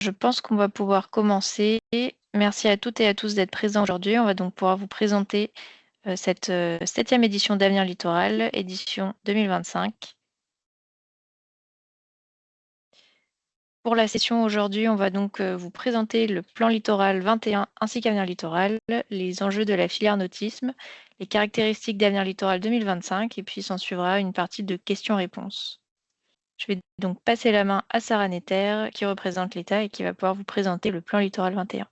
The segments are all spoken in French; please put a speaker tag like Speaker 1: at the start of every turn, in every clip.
Speaker 1: Je pense qu'on va pouvoir commencer. Merci à toutes et à tous d'être présents aujourd'hui. On va donc pouvoir vous présenter cette 7e édition d'Avenir Littoral, édition 2025. Pour la session aujourd'hui, on va donc vous présenter le plan littoral 21 ainsi qu'Avenir Littoral, les enjeux de la filière nautisme, les caractéristiques d'Avenir Littoral 2025 et puis s'en suivra une partie de questions-réponses. Je vais donc passer la main à Sarah Netter qui représente l'État et qui va pouvoir vous présenter le plan littoral 21.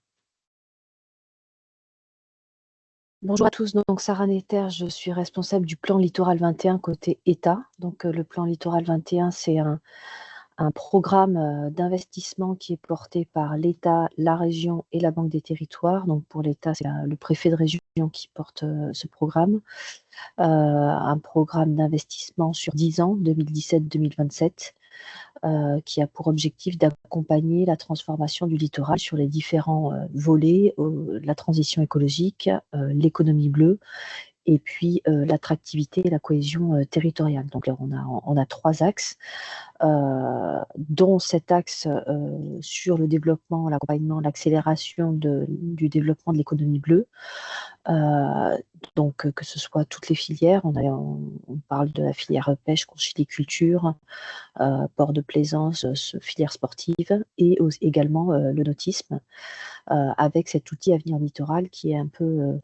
Speaker 2: Bonjour à tous, donc Sarah Netter, je suis responsable du plan Littoral 21 côté État. Donc le plan Littoral 21, c'est un programme d'investissement qui est porté par l'État, la région et la Banque des territoires. Donc pour l'État, c'est le préfet de région qui porte ce programme. Un programme d'investissement sur 10 ans, 2017-2027. Qui a pour objectif d'accompagner la transformation du littoral sur les différents volets, la transition écologique, l'économie bleue, et puis l'attractivité et la cohésion territoriale. Donc là, on a 3 axes, dont cet axe sur le développement, l'accompagnement, l'accélération du développement de l'économie bleue. Donc que ce soit toutes les filières, on parle de la filière pêche, conchyliculture, port de plaisance, filière sportive, et également le nautisme, avec cet outil Avenir Littoral qui est un peu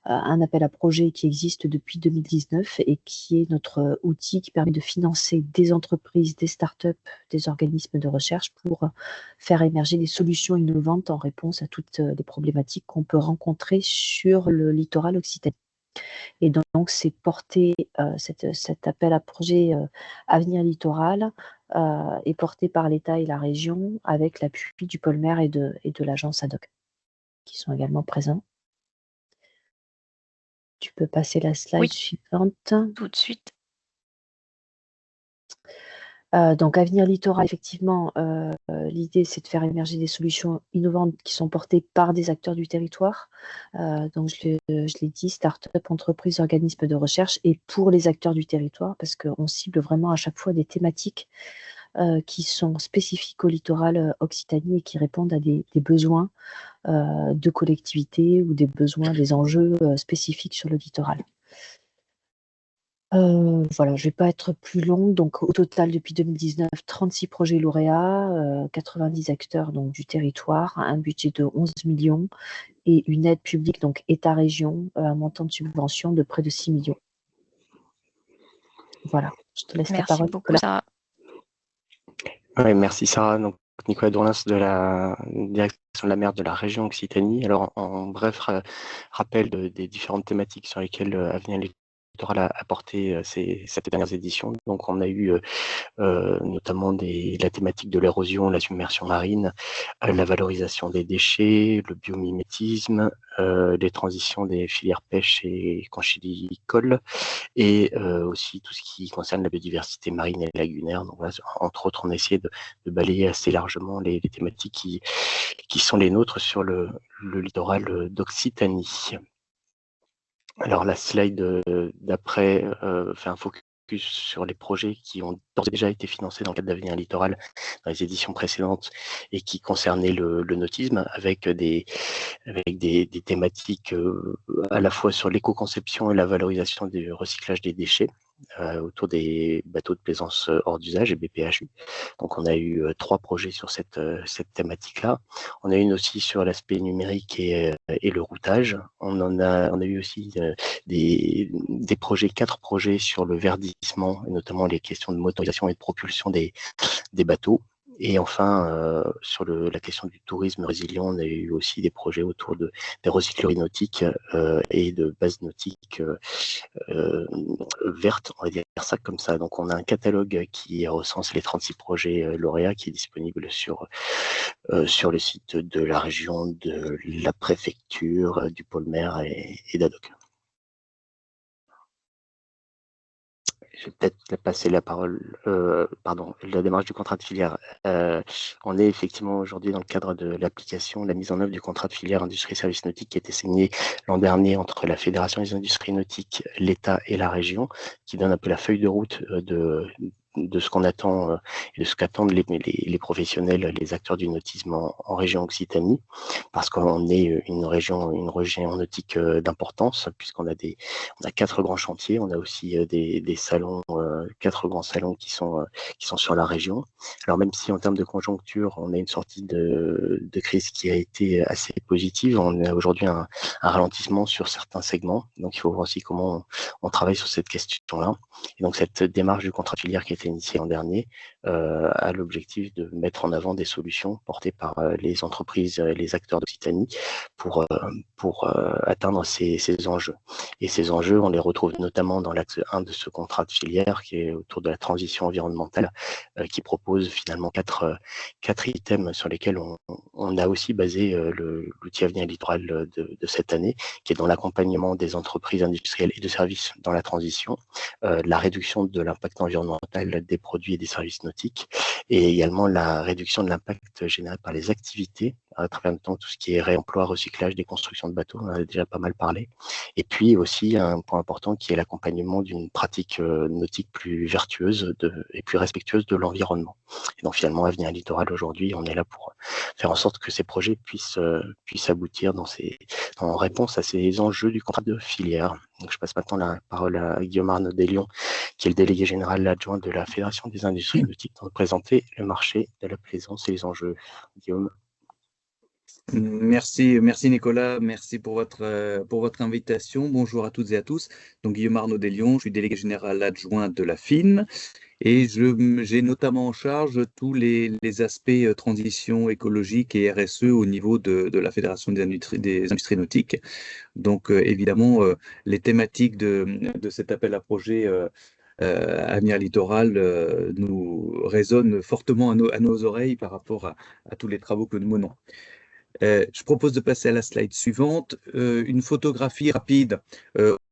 Speaker 2: un appel à projet qui existe depuis 2019 et qui est notre outil qui permet de financer des entreprises, des startups, des organismes de recherche pour faire émerger des solutions innovantes en réponse à toutes les problématiques qu'on peut rencontrer sur le littoral occitan. Et donc, c'est porté, cet appel à projet Avenir Littoral est porté par l'État et la région avec l'appui du pôle mer et de l'agence ADOC qui sont également présents. Tu peux passer la slide suivante.
Speaker 1: Tout de suite.
Speaker 2: Donc, Avenir Littoral, effectivement, l'idée, c'est de faire émerger des solutions innovantes qui sont portées par des acteurs du territoire. Donc, je l'ai dit, start-up, entreprises, organismes de recherche, et pour les acteurs du territoire, parce qu'on cible vraiment à chaque fois des thématiques qui sont spécifiques au littoral Occitanie et qui répondent à des besoins de collectivités ou des besoins, des enjeux spécifiques sur le littoral. Voilà, je ne vais pas être plus longue. Donc, au total, depuis 2019, 36 projets lauréats, 90 acteurs donc, du territoire, un budget de 11 millions et une aide publique, donc État-région, un montant de subvention de près de 6 millions. Voilà, je te laisse la parole.
Speaker 1: Merci beaucoup, Sarah.
Speaker 3: Ouais, merci, Sarah. Donc, Nicolas Dourlins de la direction de la mer de la région Occitanie. Alors, en bref rappel des différentes thématiques sur lesquelles Avenir Littoral a porté ces 7 dernières éditions. Donc, on a eu notamment la thématique de l'érosion, la submersion marine, la valorisation des déchets, le biomimétisme, les transitions des filières pêche et conchylicole, et aussi tout ce qui concerne la biodiversité marine et lagunaire. Donc, voilà, entre autres, on a essayé de balayer assez largement les thématiques qui sont les nôtres sur le littoral d'Occitanie. Alors, la slide d'après fait un focus sur les projets qui ont d'ores et déjà été financés dans le cadre d'Avenir Littoral dans les éditions précédentes et qui concernaient le nautisme, avec des thématiques à la fois sur l'éco-conception et la valorisation du recyclage des déchets autour des bateaux de plaisance hors d'usage et BPHU. Donc on a eu 3 projets sur cette thématique-là. On a une aussi sur l'aspect numérique et le routage. On a eu aussi des projets, 4 projets sur le verdissement, et notamment les questions de motorisation et de propulsion des bateaux. Et enfin, sur la question du tourisme résilient, on a eu aussi des projets autour des recycleries nautiques et de bases nautiques vertes, on va dire ça comme ça. Donc, on a un catalogue qui recense les 36 projets lauréats qui est disponible sur le site de la région, de la préfecture, du pôle mer et d'ADOC. Je vais peut-être passer la parole, la démarche du contrat de filière. On est effectivement aujourd'hui dans le cadre de l'application, la mise en œuvre du contrat de filière industrie-services nautiques qui a été signé l'an dernier entre la Fédération des industries nautiques, l'État et la région, qui donne un peu la feuille de route de ce qu'on attend et de ce qu'attendent les professionnels, les acteurs du nautisme en région Occitanie, parce qu'on est une région nautique d'importance, puisqu'on a 4 grands chantiers, on a aussi des salons, 4 grands salons qui sont sur la région. Alors même si en termes de conjoncture, on a une sortie de crise qui a été assez positive, on a aujourd'hui un ralentissement sur certains segments, donc il faut voir aussi comment on travaille sur cette question-là. Et donc cette démarche du contrat de filière qui a été initiée l'an dernier a l'objectif de mettre en avant des solutions portées par les entreprises, les acteurs d'Occitanie pour atteindre ces enjeux. Et ces enjeux, on les retrouve notamment dans l'axe 1 de ce contrat de filière qui est autour de la transition environnementale, qui propose finalement quatre items sur lesquels on a aussi basé l'outil Avenir Littoral de cette année, qui est dans l'accompagnement des entreprises industrielles et de services dans la transition, la réduction de l'impact environnemental des produits et des services nautiques, et également la réduction de l'impact généré par les activités, à travers notamment tout ce qui est réemploi, recyclage des constructions de bateaux, on en a déjà pas mal parlé, et puis aussi un point important qui est l'accompagnement d'une pratique nautique plus vertueuse et plus respectueuse de l'environnement. Et donc finalement, Avenir Littoral aujourd'hui, on est là pour faire en sorte que ces projets puissent aboutir en réponse à ces enjeux du contrat de filière. Donc je passe maintenant la parole à Guillaume Arnaud Deslions, qui est le délégué général adjoint de la Fédération des industries nautiques, pour présenter le marché de la plaisance et les enjeux. Guillaume.
Speaker 4: Merci Nicolas, merci pour votre invitation. Bonjour à toutes et à tous. Donc Guillaume Arnaud Deslions, je suis délégué général adjoint de la FIN et j'ai notamment en charge tous les aspects transition écologique et RSE au niveau de la Fédération des industries nautiques. Donc évidemment, les thématiques de cet appel à projet Avenir Littoral nous résonnent fortement à nos oreilles par rapport à tous les travaux que nous menons. Je propose de passer à la slide suivante, une photographie rapide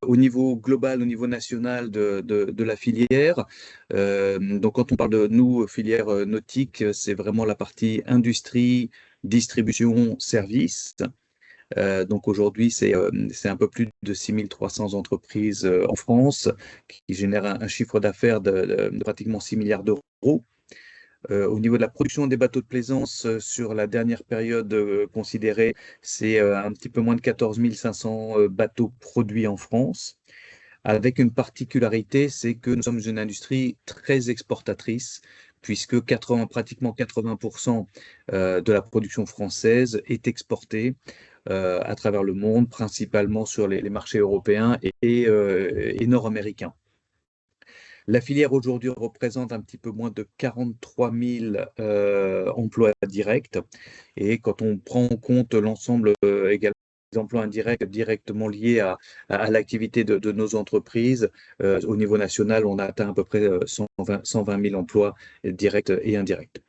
Speaker 4: au niveau global, au niveau national de la filière. Donc quand on parle de nous, filière nautique, c'est vraiment la partie industrie, distribution, service. Donc aujourd'hui, c'est un peu plus de 6300 entreprises en France qui génèrent un chiffre d'affaires de pratiquement 6 milliards d'euros. Au niveau de la production des bateaux de plaisance, sur la dernière période considérée, c'est un petit peu moins de 14 500 bateaux produits en France, avec une particularité, c'est que nous sommes une industrie très exportatrice, puisque pratiquement 80% de la production française est exportée à travers le monde, principalement sur les marchés européens et nord-américains. La filière aujourd'hui représente un petit peu moins de 43 000 emplois directs. Et quand on prend en compte l'ensemble également des emplois indirects directement liés à l'activité de nos entreprises, au niveau national, on a atteint à peu près 120 000 emplois directs et indirects.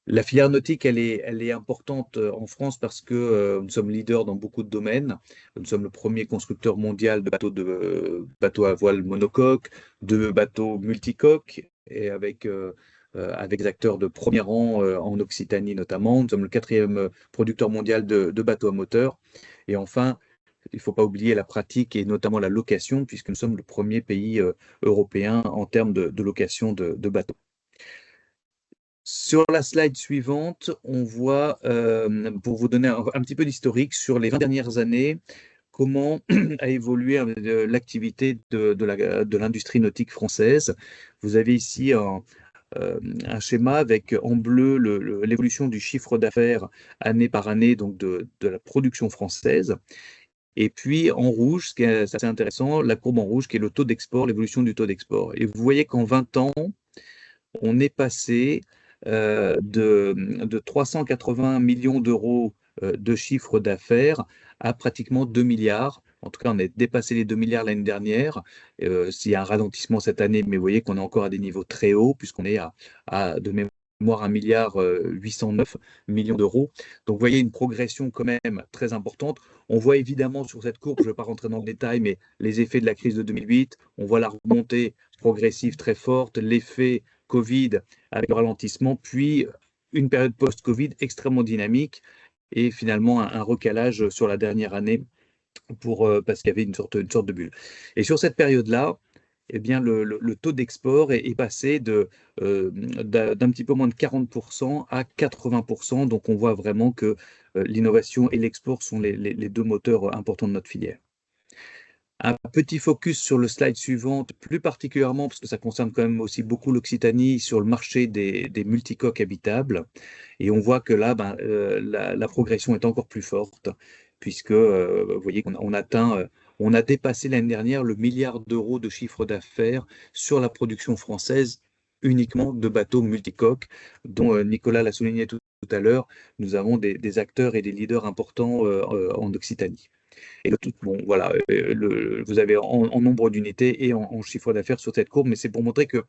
Speaker 4: La filière nautique, elle est importante en France parce que nous sommes leaders dans beaucoup de domaines. Nous sommes le premier constructeur mondial de bateaux à voile monocoque, de bateaux multicoques, et avec des acteurs de premier rang en Occitanie notamment. Nous sommes le 4e producteur mondial de bateaux à moteur. Et enfin, il ne faut pas oublier la pratique et notamment la location, puisque nous sommes le premier pays européen en termes de location de bateaux. Sur la slide suivante, on voit, pour vous donner un petit peu d'historique, sur les 20 dernières années, comment a évolué l'activité de l'industrie nautique française. Vous avez ici un schéma avec en bleu l'évolution du chiffre d'affaires année par année, donc de la production française. Et puis en rouge, ce qui est assez intéressant, la courbe en rouge qui est le taux d'export, l'évolution du taux d'export. Et vous voyez qu'en 20 ans, on est passé de 380 millions d'euros de chiffre d'affaires à pratiquement 2 milliards. En tout cas, on a dépassé les 2 milliards l'année dernière. S'il y a un ralentissement cette année, mais vous voyez qu'on est encore à des niveaux très hauts, puisqu'on est de mémoire 1 milliard 809 millions d'euros. Donc, vous voyez une progression quand même très importante. On voit évidemment sur cette courbe, je ne vais pas rentrer dans le détail, mais les effets de la crise de 2008. On voit la remontée progressive très forte, l'effet Covid avec le ralentissement, puis une période post-Covid extrêmement dynamique et finalement un recalage sur la dernière année parce qu'il y avait une sorte de bulle. Et sur cette période-là, eh bien, le taux d'export est passé d'un petit peu moins de 40% à 80%. Donc, on voit vraiment que l'innovation et l'export sont les deux moteurs importants de notre filière. Un petit focus sur le slide suivant, plus particulièrement, parce que ça concerne quand même aussi beaucoup l'Occitanie, sur le marché des multicoques habitables. Et on voit que là, la progression est encore plus forte, puisque vous voyez qu'on on a dépassé l'année dernière le milliard d'euros de chiffre d'affaires sur la production française uniquement de bateaux multicoques, dont Nicolas l'a souligné tout à l'heure, nous avons des acteurs et des leaders importants en Occitanie. Et bon, voilà, vous avez en nombre d'unités et en chiffre d'affaires sur cette courbe, mais c'est pour montrer que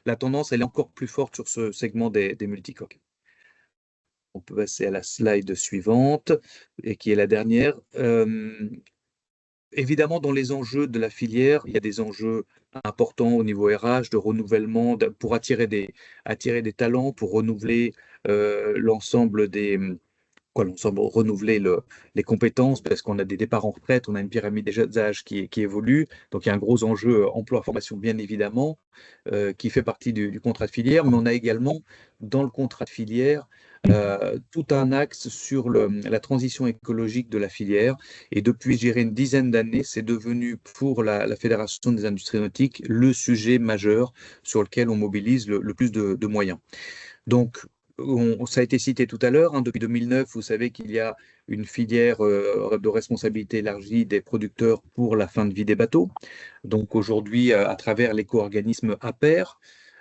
Speaker 4: la tendance, elle est encore plus forte sur ce segment des multicoques. On peut passer à la slide suivante, et qui est la dernière. Évidemment, dans les enjeux de la filière, il y a des enjeux importants au niveau RH, de renouvellement, pour attirer des talents, pour renouveler l'ensemble renouveler les compétences, parce qu'on a des départs en retraite, on a une pyramide des âges qui évolue. Donc, il y a un gros enjeu emploi-formation, bien évidemment, qui fait partie du contrat de filière. Mais on a également, dans le contrat de filière, tout un axe sur la transition écologique de la filière. Et depuis, je dirais, une dizaine d'années, c'est devenu pour la Fédération des industries nautiques le sujet majeur sur lequel on mobilise le plus de moyens. Donc, ça a été cité tout à l'heure, depuis 2009, vous savez qu'il y a une filière de responsabilité élargie des producteurs pour la fin de vie des bateaux. Donc aujourd'hui, à travers l'éco-organisme APER,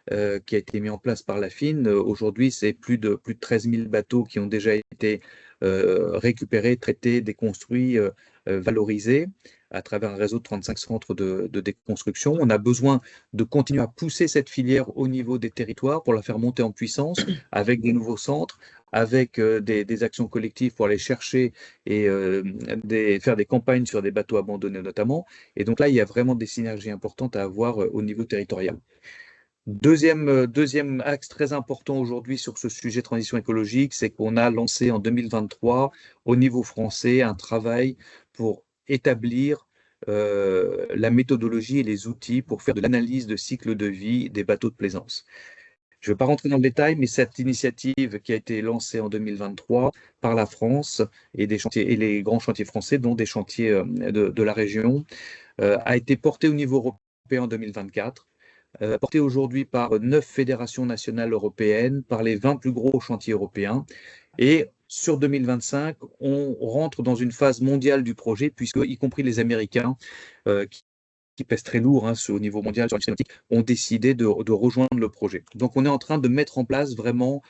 Speaker 4: qui a été mis en place par la FIN, aujourd'hui, c'est plus de 13 000 bateaux qui ont déjà été récupérés, traités, déconstruits, valorisés à travers un réseau de 35 centres de déconstruction. On a besoin de continuer à pousser cette filière au niveau des territoires pour la faire monter en puissance avec des nouveaux centres, avec des actions collectives pour aller chercher et faire des campagnes sur des bateaux abandonnés notamment. Et donc là, il y a vraiment des synergies importantes à avoir au niveau territorial. Deuxième axe très important aujourd'hui sur ce sujet transition écologique, c'est qu'on a lancé en 2023 au niveau français un travail pour établir la méthodologie et les outils pour faire de l'analyse de cycle de vie des bateaux de plaisance. Je ne vais pas rentrer dans le détail, mais cette initiative qui a été lancée en 2023 par la France et les grands chantiers français, dont des chantiers de la région, a été portée au niveau européen en 2024. Porté aujourd'hui par 9 fédérations nationales européennes, par les 20 plus gros chantiers européens. Et sur 2025, on rentre dans une phase mondiale du projet, puisque, y compris les Américains, qui pèsent très lourd au niveau mondial sur l'industrie nautique, ont décidé de rejoindre le projet. Donc, on est en train de mettre en place vraiment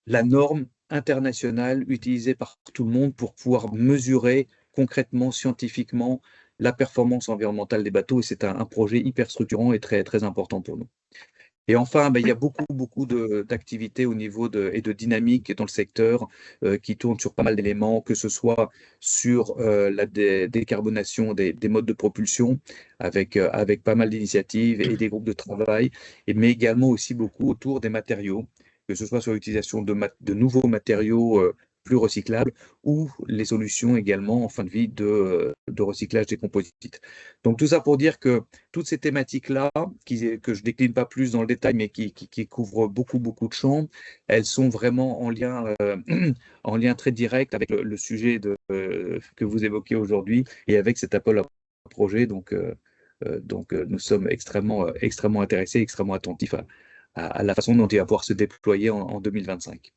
Speaker 4: la norme internationale utilisée par tout le monde pour pouvoir mesurer concrètement, scientifiquement, la performance environnementale des bateaux, et c'est un projet hyper structurant et très, très important pour nous. Et enfin, il y a beaucoup d'activités au niveau et de dynamique dans le secteur qui tournent sur pas mal d'éléments, que ce soit sur la décarbonation des modes de propulsion, avec pas mal d'initiatives et des groupes de travail, mais également aussi beaucoup autour des matériaux, que ce soit sur l'utilisation de nouveaux matériaux plus recyclables, ou les solutions également en fin de vie de recyclage des composites. Donc tout ça pour dire que toutes ces thématiques-là, que je décline pas plus dans le détail, mais qui couvrent beaucoup de champs, elles sont vraiment en lien très direct avec le sujet que vous évoquez aujourd'hui et avec cet appel à projet. Donc nous sommes extrêmement intéressés, extrêmement attentifs à la façon dont il va pouvoir se déployer en 2025.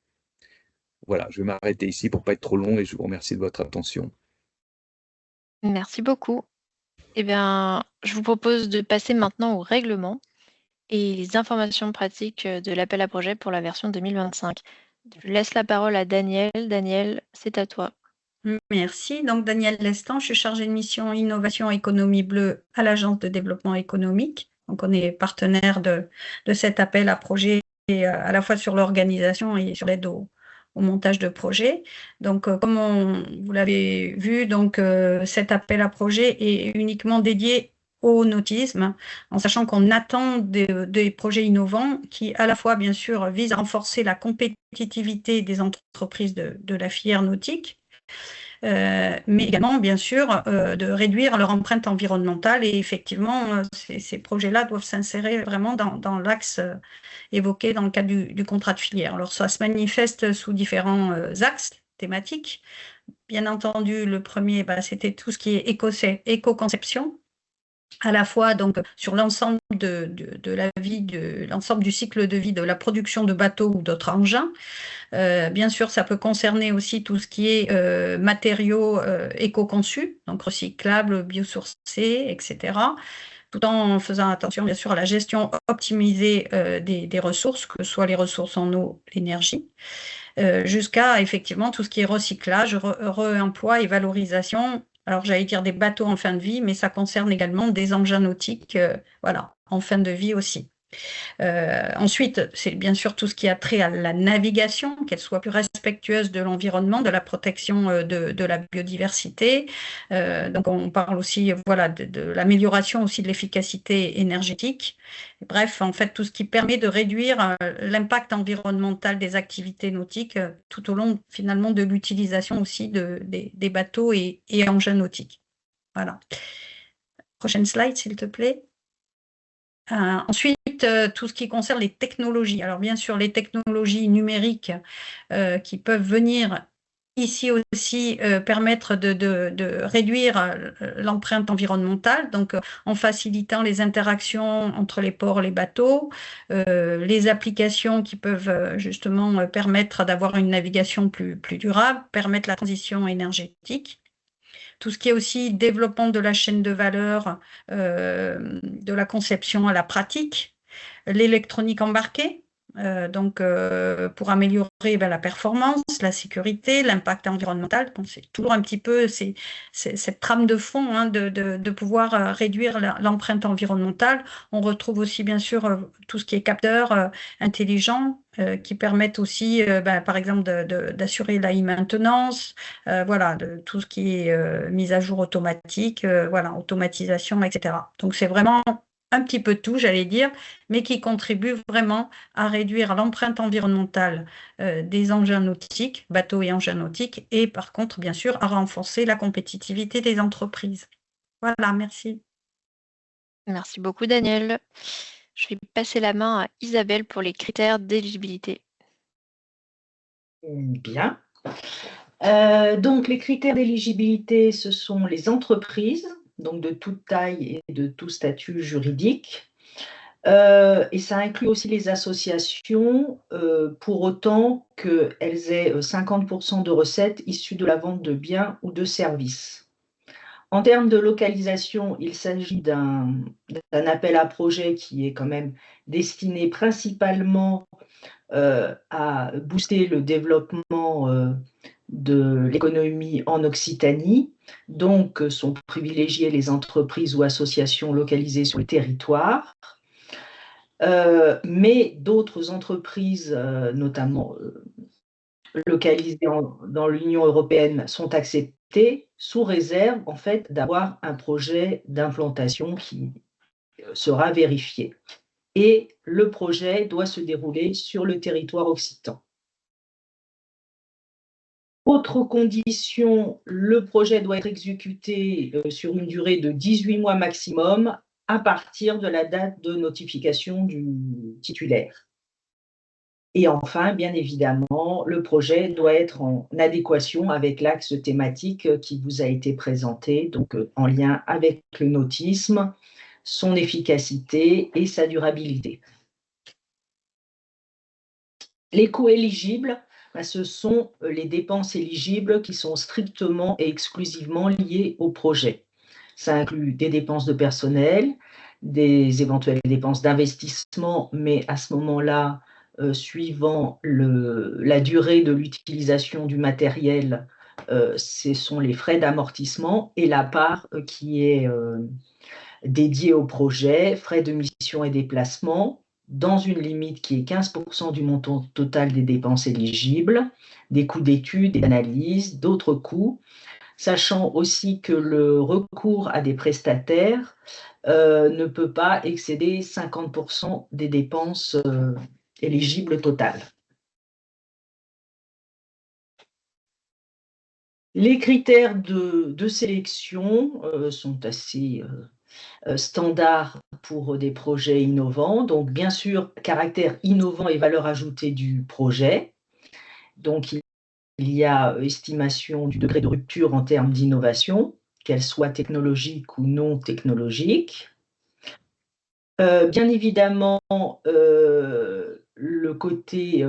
Speaker 4: Voilà, je vais m'arrêter ici pour ne pas être trop long et je vous remercie de votre attention.
Speaker 1: Merci beaucoup. Eh bien, je vous propose de passer maintenant au règlement et les informations pratiques de l'appel à projet pour la version 2025. Je laisse la parole à Daniel. Daniel, c'est à toi.
Speaker 5: Merci. Donc, Daniel Lestan, je suis chargée de mission Innovation Économie Bleue à l'Agence de développement économique. Donc, on est partenaire de cet appel à projet, à la fois sur l'organisation et sur l'aide au montage de projet. Donc, comme vous l'avez vu, donc, cet appel à projet est uniquement dédié au nautisme, en sachant qu'on attend des projets innovants qui, à la fois, bien sûr, visent à renforcer la compétitivité des entreprises de la filière nautique, mais également, bien sûr, de réduire leur empreinte environnementale. Et effectivement, ces projets-là doivent s'insérer vraiment dans l'axe évoqué dans le cadre du contrat de filière. Alors, ça se manifeste sous différents axes thématiques. Bien entendu, le premier, c'était tout ce qui est éco-conception, à la fois donc sur l'ensemble de la vie, l'ensemble du cycle de vie de la production de bateaux ou d'autres engins. Bien sûr, ça peut concerner aussi tout ce qui est matériaux éco-conçus, donc recyclables, biosourcés, etc., tout en faisant attention, bien sûr, à la gestion optimisée des ressources, que ce soit les ressources en eau, l'énergie, jusqu'à effectivement tout ce qui est recyclage, réemploi et valorisation. Alors, j'allais dire des bateaux en fin de vie, mais ça concerne également des engins nautiques, voilà, en fin de vie aussi. Ensuite, c'est bien sûr tout ce qui a trait à la navigation, qu'elle soit plus respectueuse de l'environnement, de la protection de la biodiversité. Donc, on parle aussi voilà, de l'amélioration aussi de l'efficacité énergétique. Bref, en fait, tout ce qui permet de réduire l'impact environnemental des activités nautiques tout au long, finalement, de l'utilisation aussi des bateaux et engins nautiques. Voilà. Prochaine slide, s'il te plaît. Ensuite, tout ce qui concerne les technologies. Alors, bien sûr, les technologies numériques qui peuvent venir ici aussi permettre de réduire l'empreinte environnementale, donc en facilitant les interactions entre les ports et les bateaux, les applications qui peuvent justement permettre d'avoir une navigation plus durable, permettre la transition énergétique. Tout ce qui est aussi développement de la chaîne de valeur, de la conception à la pratique, l'électronique embarquée, donc pour améliorer la performance, la sécurité, l'impact environnemental. Bon, c'est toujours un petit peu cette trame de fond hein, de pouvoir réduire l'empreinte environnementale. On retrouve aussi bien sûr tout ce qui est capteurs intelligents qui permettent aussi, par exemple, d'assurer la maintenance, voilà, tout ce qui est mise à jour automatique, voilà, automatisation, etc. Donc c'est vraiment un petit peu tout, j'allais dire, mais qui contribue vraiment à réduire l'empreinte environnementale des engins nautiques, bateaux et engins nautiques, et par contre, bien sûr, à renforcer la compétitivité des entreprises. Voilà, merci.
Speaker 1: Merci beaucoup, Daniel. Je vais passer la main à Isabelle pour les critères d'éligibilité.
Speaker 6: Bien. Donc, les critères d'éligibilité, ce sont les entreprises, donc de toute taille et de tout statut juridique. Et ça inclut aussi les associations, pour autant qu'elles aient 50% de recettes issues de la vente de biens ou de services. En termes de localisation, il s'agit d'un appel à projet qui est quand même destiné principalement à booster le développement de l'économie en Occitanie. Donc, sont privilégiées les entreprises ou associations localisées sur le territoire. Mais d'autres entreprises, notamment localisées dans l'Union européenne, sont acceptées sous réserve en fait d'avoir un projet d'implantation qui sera vérifié. Et le projet doit se dérouler sur le territoire occitan. Autre condition, le projet doit être exécuté sur une durée de 18 mois maximum à partir de la date de notification du titulaire. Et enfin, bien évidemment, le projet doit être en adéquation avec l'axe thématique qui vous a été présenté, donc en lien avec le nautisme, son efficacité et sa durabilité. Les coûts éligibles, ce sont les dépenses éligibles qui sont strictement et exclusivement liées au projet. Ça inclut des dépenses de personnel, des éventuelles dépenses d'investissement, mais à ce moment-là, suivant la durée de l'utilisation du matériel, ce sont les frais d'amortissement et la part qui est dédiée au projet, frais de mission et déplacement, dans une limite qui est 15% du montant total des dépenses éligibles, des coûts d'études et d'analyse, d'autres coûts, sachant aussi que le recours à des prestataires ne peut pas excéder 50% des dépenses éligibles totales. Les critères de sélection sont assez standards pour des projets innovants. Donc, bien sûr, caractère innovant et valeur ajoutée du projet. Donc, il y a estimation du degré de rupture en termes d'innovation, qu'elle soit technologique ou non technologique. Bien évidemment, le côté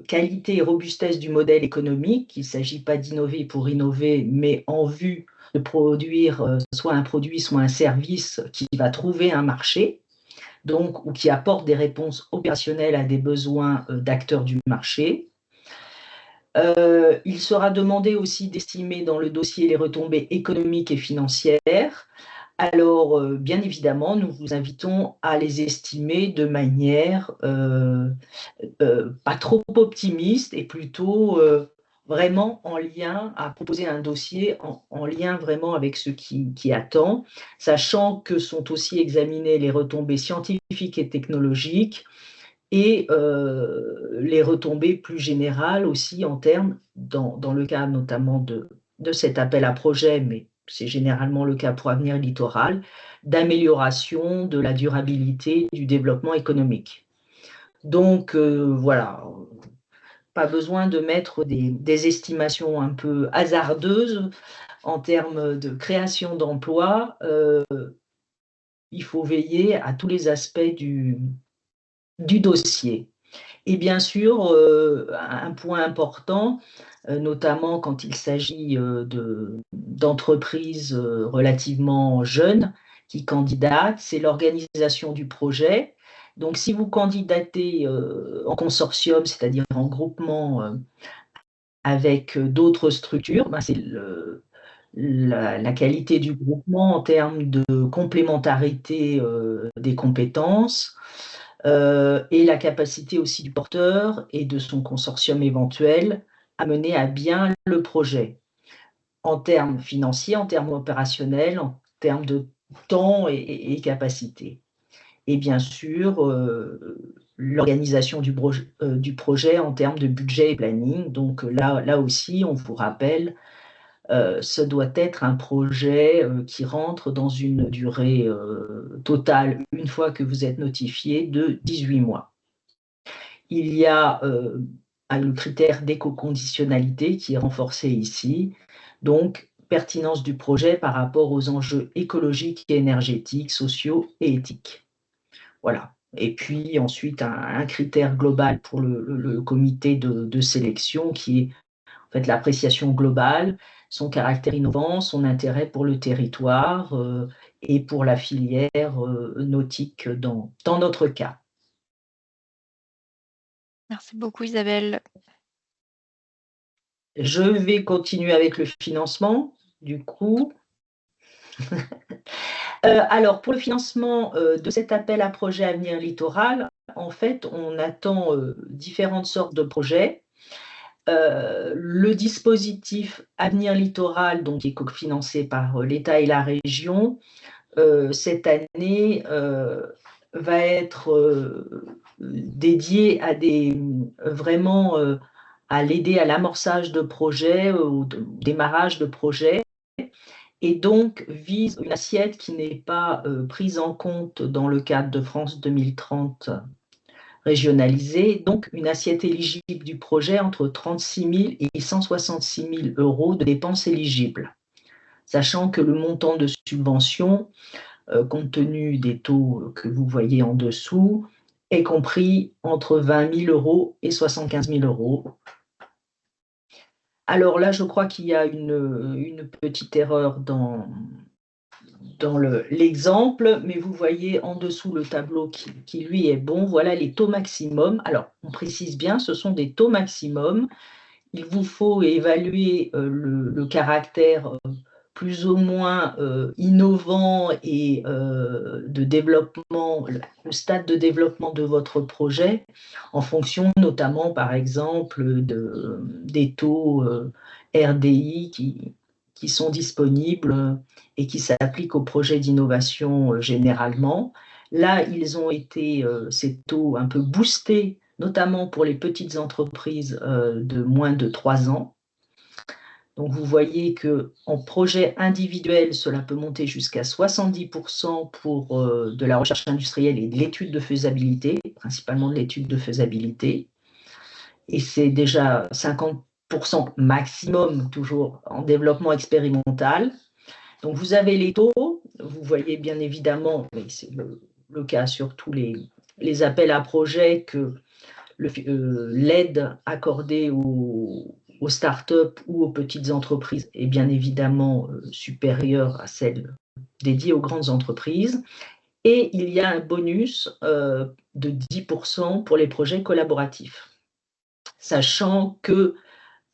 Speaker 6: qualité et robustesse du modèle économique. Il ne s'agit pas d'innover pour innover, mais en vue de produire soit un produit, soit un service qui va trouver un marché, donc, ou qui apporte des réponses opérationnelles à des besoins d'acteurs du marché. Il sera demandé aussi d'estimer dans le dossier les retombées économiques et financières. Alors, bien évidemment, nous vous invitons à les estimer de manière pas trop optimiste et plutôt vraiment en lien, à proposer un dossier en lien vraiment avec ce qui attend, sachant que sont aussi examinées les retombées scientifiques et technologiques et les retombées plus générales aussi en termes, dans le cas notamment de cet appel à projet, mais c'est généralement le cas pour Avenir Littoral, d'amélioration de la durabilité du développement économique. Donc voilà, pas besoin de mettre des estimations un peu hasardeuses en termes de création d'emplois. Il faut veiller à tous les aspects du dossier. Et bien sûr, un point important, notamment quand il s'agit d'entreprises relativement jeunes qui candidatent, c'est l'organisation du projet. Donc, si vous candidatez en consortium, c'est-à-dire en groupement avec d'autres structures, ben c'est la qualité du groupement en termes de complémentarité des compétences, et la capacité aussi du porteur et de son consortium éventuel à mener à bien le projet, en termes financiers, en termes opérationnels, en termes de temps et capacité. Et bien sûr, l'organisation du projet en termes de budget et planning. Donc là aussi, on vous rappelle, ce doit être un projet qui rentre dans une durée totale, une fois que vous êtes notifié, de 18 mois. Il y a le critère d'éco-conditionnalité qui est renforcé ici, donc pertinence du projet par rapport aux enjeux écologiques et énergétiques, sociaux et éthiques. Voilà. Et puis ensuite, un critère global pour le comité de sélection qui est en fait l'appréciation globale, son caractère innovant, son intérêt pour le territoire et pour la filière nautique dans notre cas.
Speaker 1: Merci beaucoup Isabelle.
Speaker 6: Je vais continuer avec le financement, du coup. Alors, pour le financement de cet appel à projet Avenir Littoral, en fait, on attend différentes sortes de projets. Le dispositif Avenir Littoral, donc, qui est cofinancé par l'État et la région, cette année va être dédié à vraiment à l'aider à l'amorçage de projets, au démarrage de projets, et donc vise une assiette qui n'est pas prise en compte dans le cadre de France 2030 régionalisée, donc une assiette éligible du projet entre 36 000 et 166 000 euros de dépenses éligibles, sachant que le montant de subvention, compte tenu des taux que vous voyez en dessous, est compris entre 20 000 euros et 75 000 euros. Alors là, je crois qu'il y a une petite erreur dans l'exemple, mais vous voyez en dessous le tableau qui lui est bon. Voilà les taux maximums. Alors, on précise bien, ce sont des taux maximums. Il vous faut évaluer le caractère plus ou moins innovant et de développement, le stade de développement de votre projet, en fonction notamment, par exemple, des taux RDI qui sont disponibles et qui s'appliquent aux projets d'innovation généralement. Là, ils ont été, ces taux, un peu boostés, notamment pour les petites entreprises de moins de 3 ans. Donc, vous voyez qu'en projet individuel, cela peut monter jusqu'à 70% pour de la recherche industrielle et de l'étude de faisabilité, principalement de l'étude de faisabilité. Et c'est déjà 50% maximum, toujours en développement expérimental. Donc, vous avez les taux. Vous voyez bien évidemment, mais c'est le cas sur tous les appels à projets, que l'aide accordée aux startups ou aux petites entreprises est bien évidemment supérieure à celle dédiée aux grandes entreprises. Et il y a un bonus de 10% pour les projets collaboratifs. Sachant que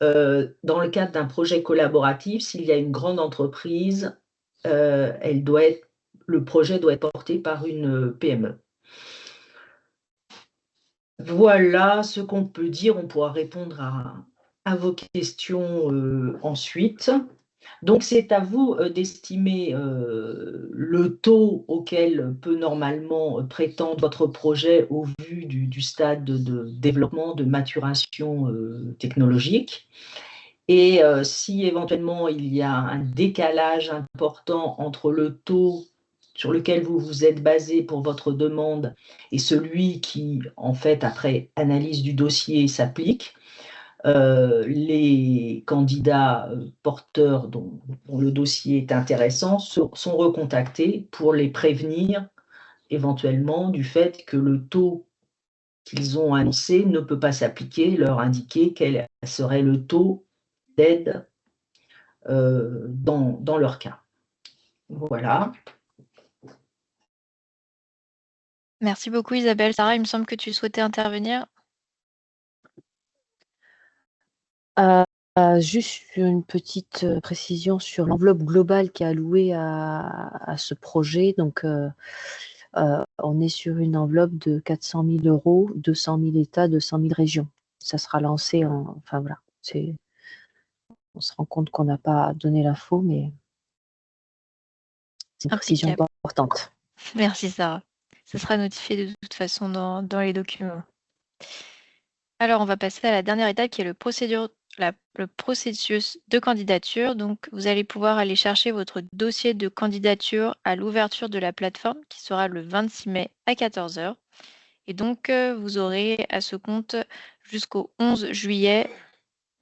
Speaker 6: dans le cadre d'un projet collaboratif, s'il y a une grande entreprise, le projet doit être porté par une PME. Voilà ce qu'on peut dire. On pourra répondre à vos questions ensuite. Donc, c'est à vous d'estimer le taux auquel peut normalement prétendre votre projet au vu du stade de développement, de maturation technologique. Et si éventuellement il y a un décalage important entre le taux sur lequel vous vous êtes basé pour votre demande et celui qui, en fait, après analyse du dossier, s'applique, les candidats porteurs dont le dossier est intéressant sont recontactés pour les prévenir éventuellement du fait que le taux qu'ils ont annoncé ne peut pas s'appliquer, leur indiquer quel serait le taux d'aide dans leur cas. Voilà.
Speaker 1: Merci beaucoup Isabelle. Sarah, il me semble que tu souhaitais intervenir.
Speaker 2: Juste une petite précision sur l'enveloppe globale qui est allouée à ce projet. Donc, on est sur une enveloppe de 400 000 €, 200 000 États, 200 000 régions. Ça sera lancé enfin voilà. On se rend compte qu'on n'a pas donné l'info, mais c'est une précision importante.
Speaker 1: Merci Sarah. Ça sera notifié de toute façon dans les documents. Alors, on va passer à la dernière étape qui est le processus de candidature. Donc, vous allez pouvoir aller chercher votre dossier de candidature à l'ouverture de la plateforme qui sera le 26 mai à 14 h. Et donc, vous aurez à ce compte jusqu'au 11 juillet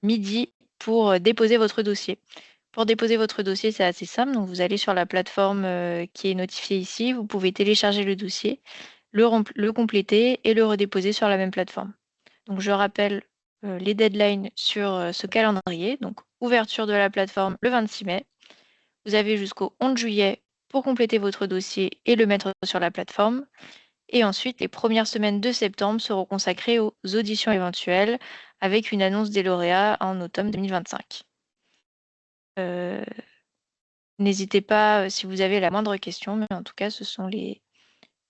Speaker 1: midi pour déposer votre dossier. Pour déposer votre dossier, c'est assez simple. Donc, vous allez sur la plateforme qui est notifiée ici. Vous pouvez télécharger le dossier, le compléter et le redéposer sur la même plateforme. Donc, je rappelle les deadlines sur ce calendrier. Donc, ouverture de la plateforme le 26 mai. Vous avez jusqu'au 11 juillet pour compléter votre dossier et le mettre sur la plateforme. Et ensuite, les premières semaines de septembre seront consacrées aux auditions éventuelles avec une annonce des lauréats en automne 2025. N'hésitez pas si vous avez la moindre question, mais en tout cas, ce sont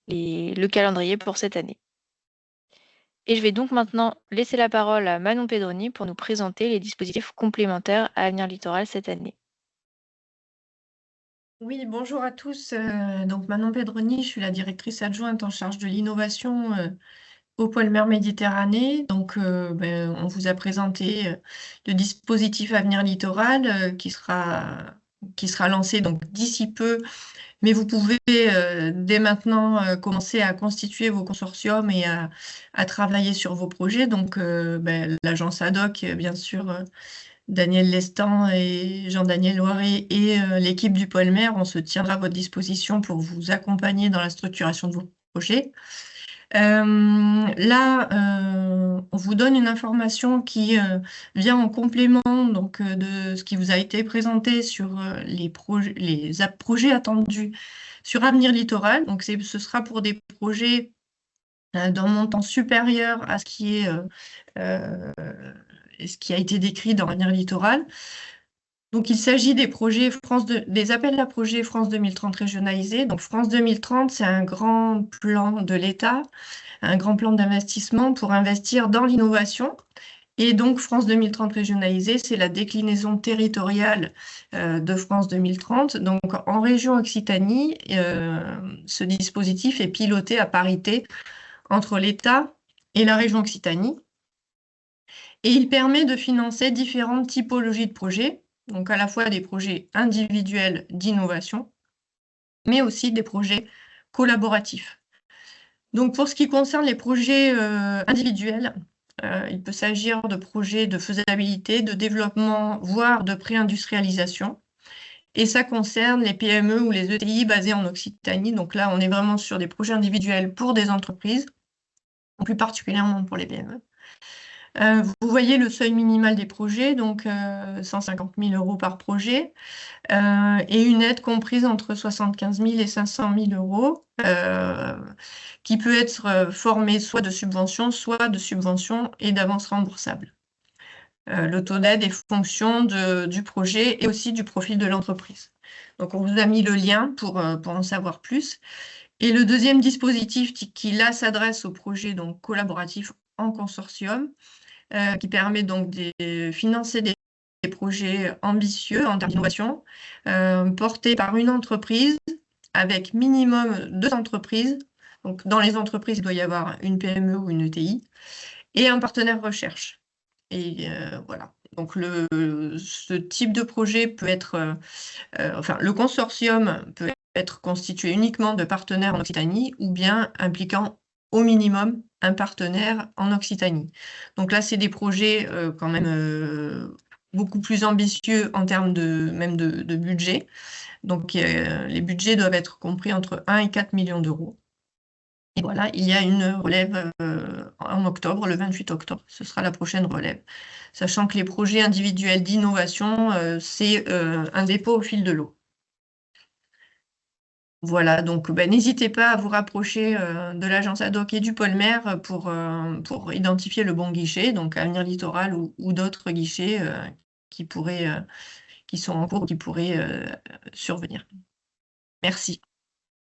Speaker 1: le calendrier pour cette année. Et je vais donc maintenant laisser la parole à Manon Pedroni pour nous présenter les dispositifs complémentaires à Avenir Littoral cette année.
Speaker 5: Oui, bonjour à tous. Donc Manon Pedroni, je suis la directrice adjointe en charge de l'innovation au pôle mer Méditerranée. Donc, on vous a présenté le dispositif Avenir Littoral qui sera lancé donc d'ici peu. Mais vous pouvez dès maintenant commencer à constituer vos consortiums et à travailler sur vos projets. Donc, l'agence ADOC, bien sûr, Daniel Lestan et Jean-Daniel Loiret et l'équipe du pôle mer, on se tiendra à votre disposition pour vous accompagner dans la structuration de vos projets. Là, on vous donne une information qui vient en complément donc, de ce qui vous a été présenté sur les projets attendus sur Avenir Littoral. Donc, ce sera pour des projets d'un montant supérieur à ce qui a été décrit dans Avenir Littoral. Donc, il s'agit des appels à projets France 2030 régionalisés. Donc, France 2030, c'est un grand plan de l'État, un grand plan d'investissement pour investir dans l'innovation. Et donc, France 2030 régionalisée, c'est la déclinaison territoriale de France 2030. Donc, en région Occitanie, ce dispositif est piloté à parité entre l'État et la région Occitanie. Et il permet de financer différentes typologies de projets.
Speaker 7: donc à la fois des projets individuels d'innovation, mais aussi des projets collaboratifs. Donc pour ce qui concerne les projets individuels, il peut s'agir de projets de faisabilité, de développement, voire de pré-industrialisation. Et ça concerne les PME ou les ETI basées en Occitanie. Donc là, on est vraiment sur des projets individuels pour des entreprises, plus particulièrement pour les PME. Vous voyez le seuil minimal des projets, donc 150 000 € par projet, et une aide comprise entre 75 000 et 500 000 €, qui peut être formée soit de subventions et d'avances remboursables. Le taux d'aide est fonction du projet et aussi du profil de l'entreprise. Donc, on vous a mis le lien pour en savoir plus. Et le deuxième dispositif qui là s'adresse aux projets donc, collaboratifs en consortium, qui permet donc de financer des projets ambitieux en termes d'innovation, portés par une entreprise avec minimum 2 entreprises. Donc, dans les entreprises, il doit y avoir une PME ou une ETI et un partenaire recherche. Et voilà. Donc, ce type de projet peut être, le consortium peut être constitué uniquement de partenaires en Occitanie ou bien impliquant au minimum un partenaire en Occitanie. Donc là, c'est des projets quand même beaucoup plus ambitieux en termes de budget. Donc, les budgets doivent être compris entre 1 et 4 millions €. Et voilà, il y a une relève en octobre, le 28 octobre. Ce sera la prochaine relève. Sachant que les projets individuels d'innovation, c'est un dépôt au fil de l'eau. Voilà, donc n'hésitez pas à vous rapprocher de l'agence ADOC et du Polmer pour identifier le bon guichet, donc Avenir Littoral ou d'autres guichets qui sont en cours ou qui pourraient survenir. Merci.